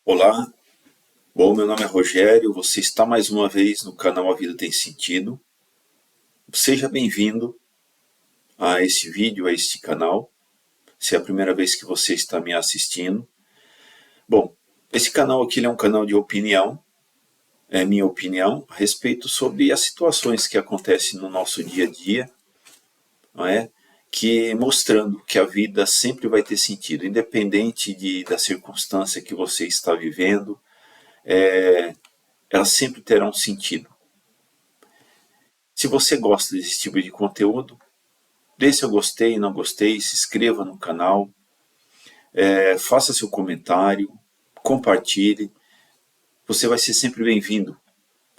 Olá, bom, meu nome é Rogério, você está mais uma vez no canal A Vida Tem Sentido. Seja bem-vindo a este vídeo, a este canal, se é a primeira vez que você está me assistindo. Bom, esse canal aqui é um canal de opinião, é minha opinião, a respeito sobre as situações que acontecem no nosso dia a dia, não é? Que mostrando que a vida sempre vai ter sentido, independente da circunstância que você está vivendo, ela sempre terá um sentido. Se você gosta desse tipo de conteúdo, dê seu gostei, não gostei, se inscreva no canal, faça seu comentário, compartilhe. Você vai ser sempre bem-vindo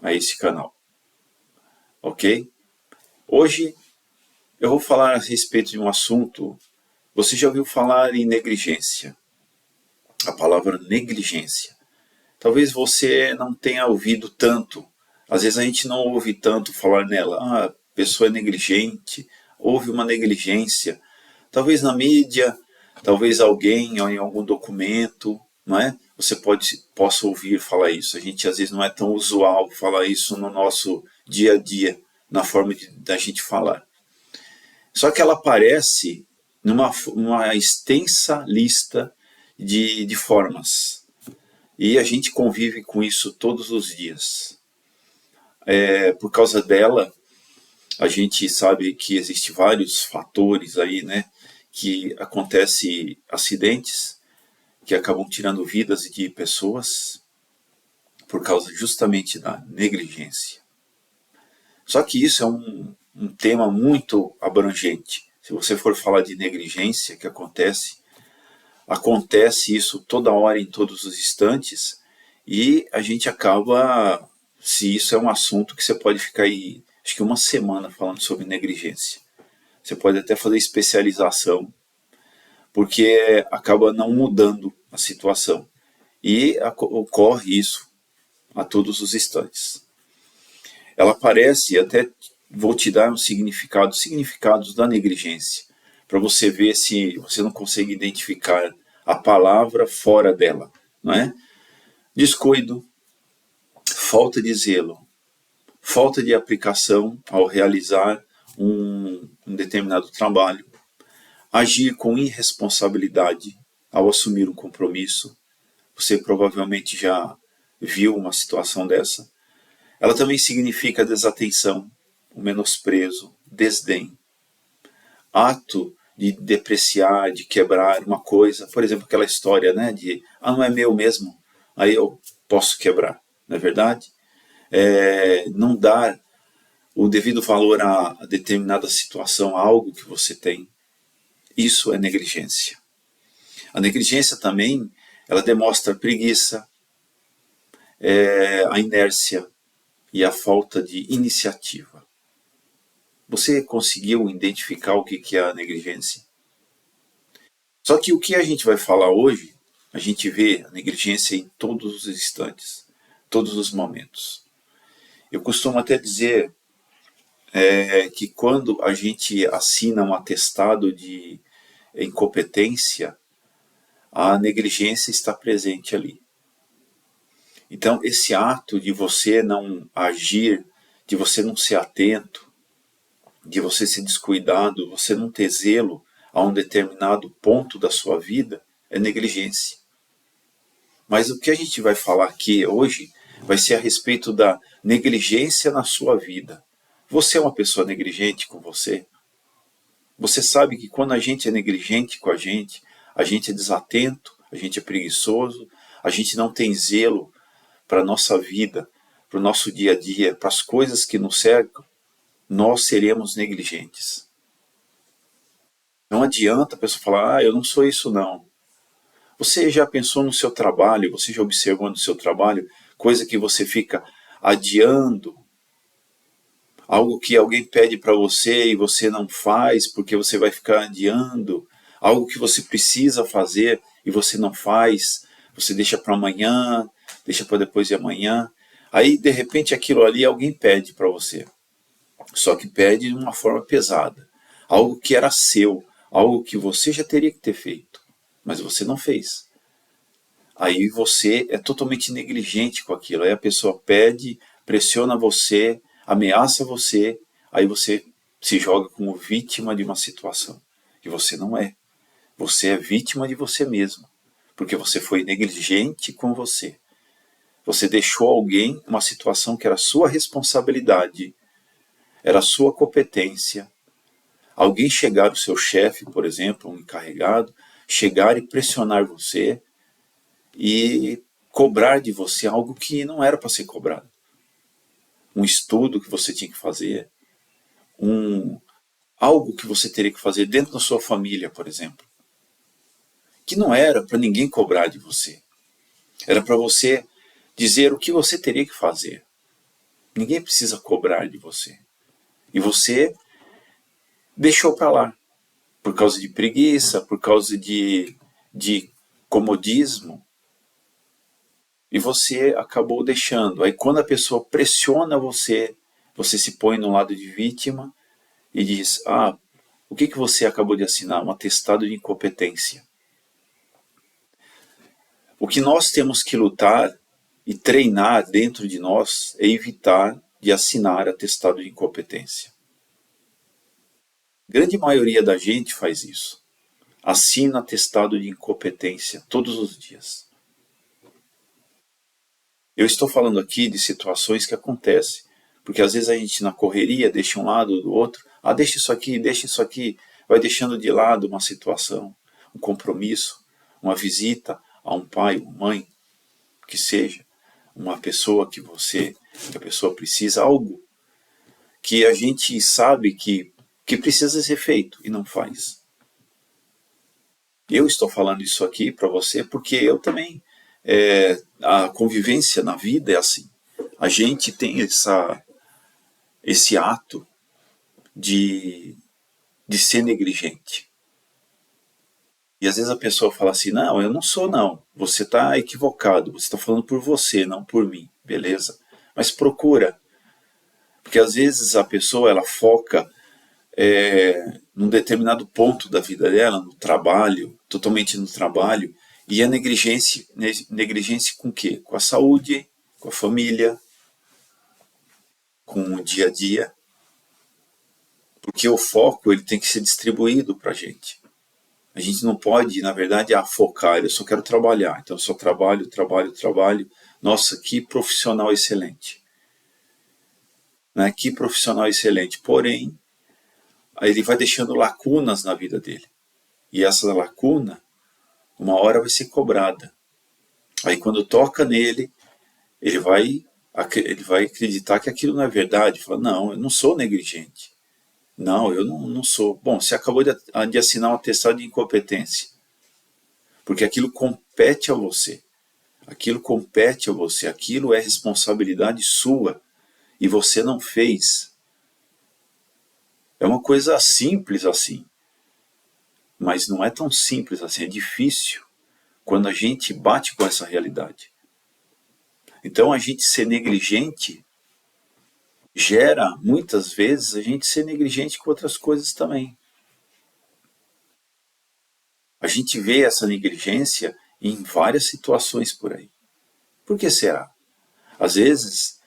a esse canal, ok? Hoje eu vou falar a respeito de um assunto. Você já ouviu falar em negligência? A palavra negligência. Talvez você não tenha ouvido tanto. Às vezes a gente não ouve tanto falar nela. Ah, a pessoa é negligente, houve uma negligência. Talvez na mídia, talvez alguém ou em algum documento, não é? Você possa ouvir falar isso. A gente às vezes não é tão usual falar isso no nosso dia a dia, na forma da gente falar. Só que ela aparece numa extensa lista de formas. E a gente convive com isso todos os dias. Por causa dela, a gente sabe que existem vários fatores aí, né? Que acontecem acidentes que acabam tirando vidas de pessoas por causa justamente da negligência. Só que isso é um tema muito abrangente. Se você for falar de negligência que acontece isso toda hora, em todos os instantes, e a gente acaba, se isso é um assunto que você pode ficar aí, acho que uma semana falando sobre negligência. Você pode até fazer especialização, porque acaba não mudando a situação. E ocorre isso a todos os instantes. Ela aparece, até vou te dar um significados da negligência, para você ver se você não consegue identificar a palavra fora dela, não é? Descuido, falta de zelo, falta de aplicação ao realizar um determinado trabalho, agir com irresponsabilidade ao assumir um compromisso. Você provavelmente já viu uma situação dessa. Ela também significa desatenção, o menosprezo, desdém, ato de depreciar, de quebrar uma coisa. Por exemplo, aquela história, né, de não é meu mesmo, aí eu posso quebrar, não é verdade? Não dar o devido valor a determinada situação, a algo que você tem. Isso é negligência. A negligência também, ela demonstra preguiça, a inércia e a falta de iniciativa. Você conseguiu identificar o que é a negligência? Só que o que a gente vai falar hoje, a gente vê a negligência em todos os instantes, todos os momentos. Eu costumo até dizer que quando a gente assina um atestado de incompetência, a negligência está presente ali. Então, esse ato de você não agir, de você não ser atento, de você ser descuidado, você não ter zelo a um determinado ponto da sua vida, é negligência. Mas o que a gente vai falar aqui hoje vai ser a respeito da negligência na sua vida. Você é uma pessoa negligente com você? Você sabe que quando a gente é negligente com a gente é desatento, a gente é preguiçoso, a gente não tem zelo para a nossa vida, para o nosso dia a dia, para as coisas que nos cercam, nós seremos negligentes. Não adianta a pessoa falar, eu não sou isso não. Você já pensou no seu trabalho, você já observou no seu trabalho, coisa que você fica adiando, algo que alguém pede para você e você não faz porque você vai ficar adiando, algo que você precisa fazer e você não faz, você deixa para amanhã, deixa para depois de amanhã, aí de repente aquilo ali alguém pede para você, só que pede de uma forma pesada, algo que era seu, algo que você já teria que ter feito, mas você não fez. Aí você é totalmente negligente com aquilo. Aí a pessoa pede, pressiona você, ameaça você, aí você se joga como vítima de uma situação. E você não é. Você é vítima de você mesmo. Porque você foi negligente com você. Você deixou alguém, uma situação que era sua responsabilidade, era sua competência. Alguém chegar, o seu chefe, por exemplo, um encarregado, chegar e pressionar você e cobrar de você algo que não era para ser cobrado. Um estudo que você tinha que fazer, algo que você teria que fazer dentro da sua família, por exemplo, que não era para ninguém cobrar de você. Era para você dizer o que você teria que fazer. Ninguém precisa cobrar de você. E você deixou para lá, por causa de preguiça, por causa de comodismo, e você acabou deixando. Aí quando a pessoa pressiona você, você se põe no lado de vítima e diz: ah, o que você acabou de assinar? Um atestado de incompetência. O que nós temos que lutar e treinar dentro de nós é evitar de assinar atestado de incompetência. A grande maioria da gente faz isso. Assina atestado de incompetência todos os dias. Eu estou falando aqui de situações que acontecem, porque às vezes a gente na correria deixa um lado do outro, deixa isso aqui, vai deixando de lado uma situação, um compromisso, uma visita a um pai, uma mãe, que seja, uma pessoa que a pessoa precisa, algo que a gente sabe que precisa ser feito e não faz. Eu estou falando isso aqui para você porque eu também, a convivência na vida é assim. A gente tem esse ato de ser negligente. E às vezes a pessoa fala assim, não, eu não sou não, você está equivocado, você está falando por você, não por mim, beleza? Mas procura, porque às vezes a pessoa ela foca num determinado ponto da vida dela, no trabalho, totalmente no trabalho, e a negligência com o quê? Com a saúde, com a família, com o dia a dia, porque o foco ele tem que ser distribuído para a gente. A gente não pode, na verdade, focar, eu só quero trabalhar, então eu só trabalho, trabalho, trabalho. Nossa, que profissional excelente. Né? Que profissional excelente. Porém, aí ele vai deixando lacunas na vida dele. E essa lacuna, uma hora vai ser cobrada. Aí quando toca nele, ele vai acreditar que aquilo não é verdade. Fala, não, eu não sou negligente. Não, eu não sou. Bom, você acabou de assinar um atestado de incompetência. Porque aquilo compete a você. Aquilo compete a você. Aquilo é responsabilidade sua. E você não fez. É uma coisa simples assim. Mas não é tão simples assim. É difícil quando a gente bate com essa realidade. Então a gente ser negligente gera, muitas vezes, a gente ser negligente com outras coisas também. A gente vê essa negligência em várias situações por aí. Por que será? Às vezes,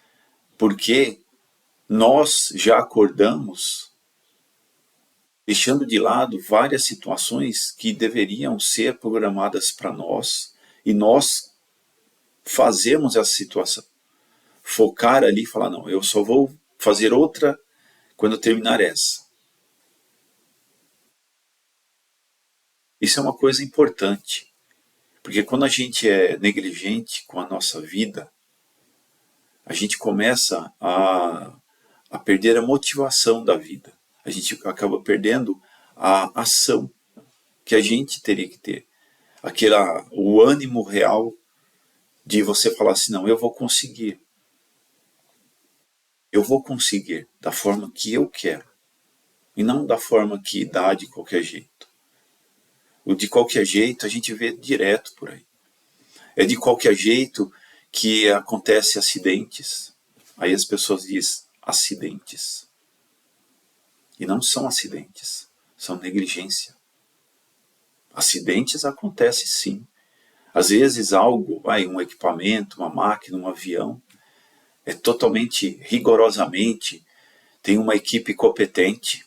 porque nós já acordamos deixando de lado várias situações que deveriam ser programadas para nós e nós fazemos essa situação. Focar ali e falar, não, eu só vou fazer outra quando eu terminar essa. Isso é uma coisa importante, porque quando a gente é negligente com a nossa vida, a gente começa a perder a motivação da vida. A gente acaba perdendo a ação que a gente teria que ter. O ânimo real de você falar assim, não, eu vou conseguir. Eu vou conseguir da forma que eu quero. E não da forma que dá de qualquer jeito. O de qualquer jeito a gente vê direto por aí. É de qualquer jeito que acontece acidentes. Aí as pessoas dizem acidentes. E não são acidentes, são negligência. Acidentes acontecem sim, Às vezes algo, um equipamento, uma máquina, um avião, é totalmente, rigorosamente, tem uma equipe competente,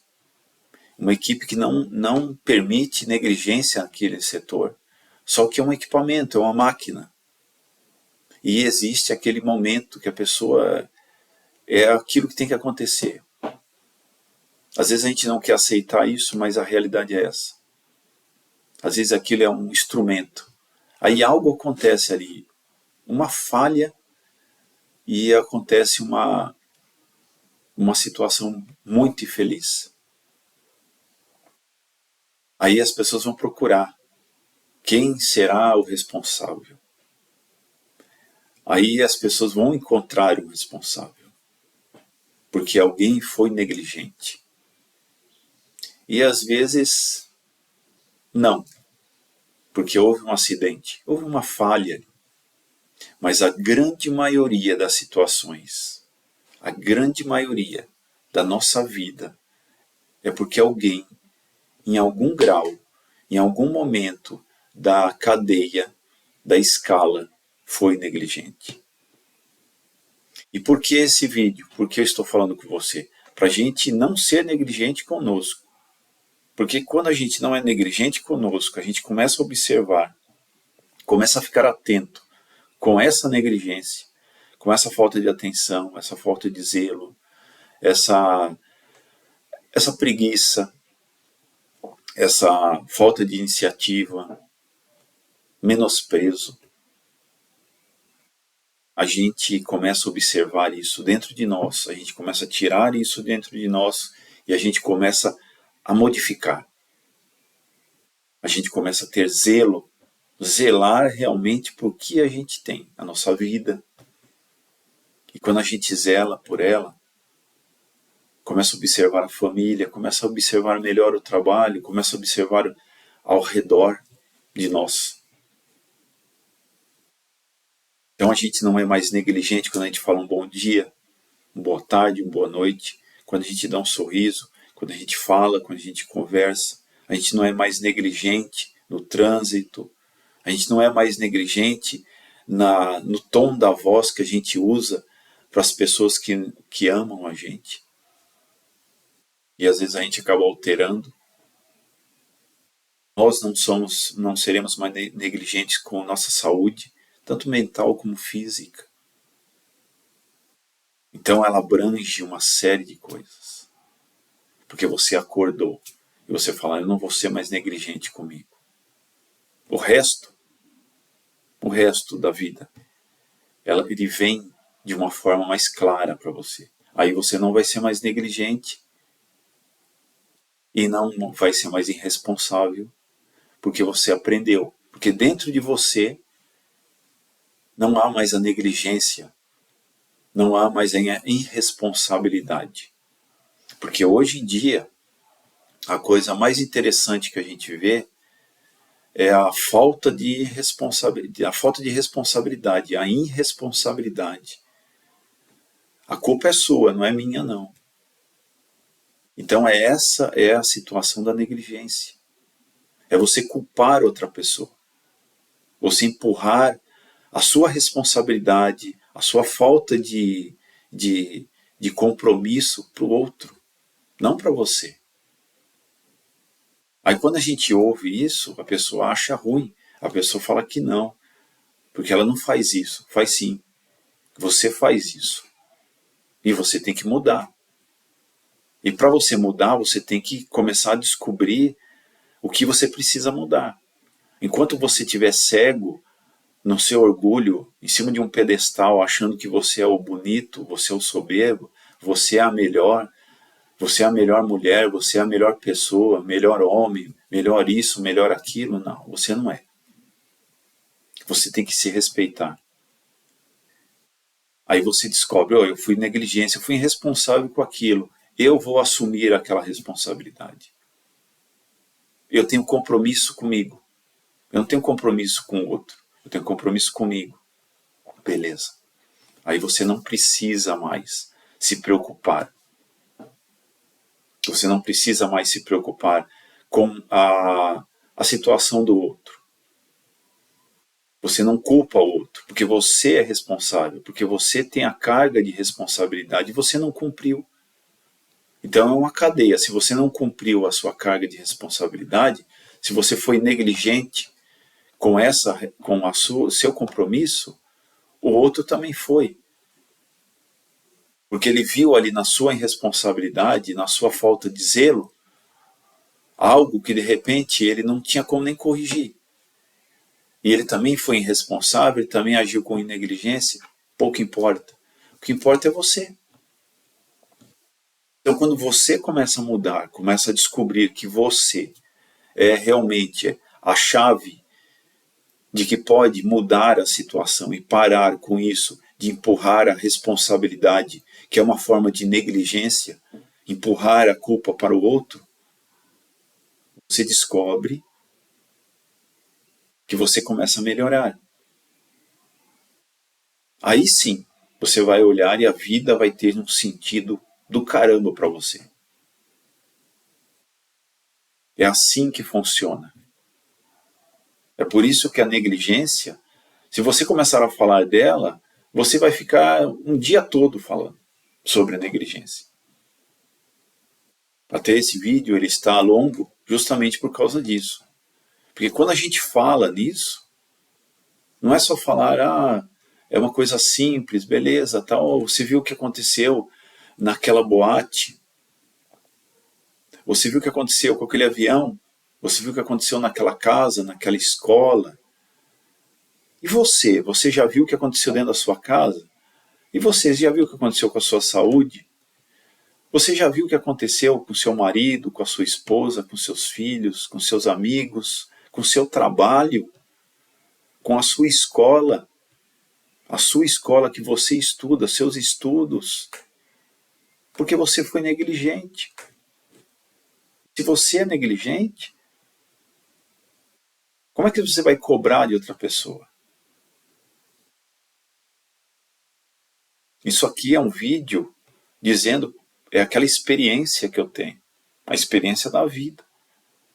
uma equipe que não permite negligência naquele setor. Só que é um equipamento, é uma máquina. E existe aquele momento que a pessoa é aquilo que tem que acontecer. Às vezes a gente não quer aceitar isso, mas a realidade é essa. Às vezes aquilo é um instrumento. Aí algo acontece ali, uma falha, e acontece uma situação muito infeliz. Aí as pessoas vão procurar quem será o responsável. Aí as pessoas vão encontrar o responsável, porque alguém foi negligente. E às vezes não, porque houve um acidente, houve uma falha. Mas a grande maioria das situações, a grande maioria da nossa vida, é porque alguém, em algum grau, em algum momento da cadeia, da escala, foi negligente. E por que esse vídeo? Por que eu estou falando com você? Para a gente não ser negligente conosco. Porque quando a gente não é negligente conosco, a gente começa a observar, começa a ficar atento com essa negligência, com essa falta de atenção, essa falta de zelo, essa preguiça, essa falta de iniciativa, menosprezo, a gente começa a observar isso dentro de nós, a gente começa a tirar isso dentro de nós e a gente começa a modificar. A gente começa a ter zelo, zelar realmente por que a gente tem, a nossa vida. E quando a gente zela por ela, começa a observar a família, começa a observar melhor o trabalho, começa a observar ao redor de nós. Então a gente não é mais negligente quando a gente fala um bom dia, uma boa tarde, uma boa noite, quando a gente dá um sorriso, quando a gente fala, quando a gente conversa. A gente não é mais negligente no trânsito, a gente não é mais negligente no tom da voz que a gente usa para as pessoas que amam a gente. E às vezes a gente acaba alterando. Nós não seremos mais negligentes com nossa saúde, tanto mental como física. Então ela abrange uma série de coisas. Porque você acordou e você fala, eu não vou ser mais negligente comigo. O resto da vida, ele vem de uma forma mais clara para você. Aí você não vai ser mais negligente e não vai ser mais irresponsável, porque você aprendeu. Porque dentro de você não há mais a negligência, não há mais a irresponsabilidade. Porque hoje em dia, a coisa mais interessante que a gente vê é a falta de responsabilidade, a irresponsabilidade. A culpa é sua, não é minha não. Então essa é a situação da negligência. É você culpar outra pessoa. Você empurrar a sua responsabilidade, a sua falta de compromisso para o outro, não para você. Aí quando a gente ouve isso, a pessoa acha ruim, a pessoa fala que não, porque ela não faz isso. Faz sim, você faz isso. E você tem que mudar. E para você mudar, você tem que começar a descobrir o que você precisa mudar. Enquanto você estiver cego no seu orgulho, em cima de um pedestal, achando que você é o bonito, você é o soberbo, você é a melhor mulher, você é a melhor pessoa, melhor homem, melhor isso, melhor aquilo. Não, você não é. Você tem que se respeitar. Aí você descobre, eu fui negligência, eu fui irresponsável com aquilo. Eu vou assumir aquela responsabilidade. Eu tenho compromisso comigo. Eu não tenho compromisso com o outro. Eu tenho compromisso comigo. Beleza. Aí você não precisa mais se preocupar. Você não precisa mais se preocupar com a situação do outro. Você não culpa o outro, porque você é responsável, porque você tem a carga de responsabilidade e você não cumpriu. Então é uma cadeia. Se você não cumpriu a sua carga de responsabilidade, se você foi negligente com seu compromisso, o outro também foi. Porque ele viu ali na sua irresponsabilidade, na sua falta de zelo, algo que de repente ele não tinha como nem corrigir. E ele também foi irresponsável, ele também agiu com negligência, pouco importa. O que importa é você. Então, quando você começa a mudar, começa a descobrir que você é realmente a chave de que pode mudar a situação e parar com isso, de empurrar a responsabilidade, que é uma forma de negligência, empurrar a culpa para o outro, você descobre que você começa a melhorar. Aí sim, você vai olhar e a vida vai ter um sentido do caramba para você. É assim que funciona. É por isso que a negligência, se você começar a falar dela, você vai ficar um dia todo falando sobre a negligência. Até esse vídeo ele está longo justamente por causa disso. Porque quando a gente fala nisso, não é só falar, é uma coisa simples, beleza, tal, você viu o que aconteceu naquela boate, você viu o que aconteceu com aquele avião, você viu o que aconteceu naquela casa, naquela escola. E você já viu o que aconteceu dentro da sua casa? E você já viu o que aconteceu com a sua saúde? Você já viu o que aconteceu com seu marido, com a sua esposa, com seus filhos, com seus amigos, com seu trabalho, com a sua escola que você estuda, seus estudos, porque você foi negligente. Se você é negligente, como é que você vai cobrar de outra pessoa? Isso aqui é um vídeo dizendo, é aquela experiência que eu tenho, a experiência da vida,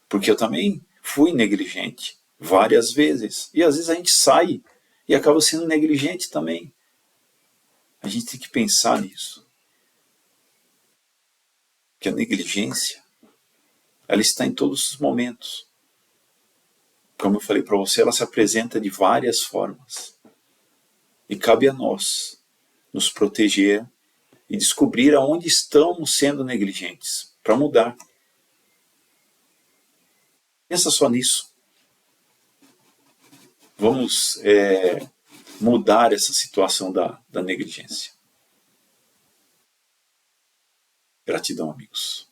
porque eu também fui negligente várias vezes, e às vezes a gente sai e acaba sendo negligente também. A gente tem que pensar nisso. Que a negligência, ela está em todos os momentos. Como eu falei para você, ela se apresenta de várias formas. E cabe a nós nos proteger e descobrir aonde estamos sendo negligentes, para mudar. Pensa só nisso. Vamos mudar essa situação da negligência. Gratidão, amigos.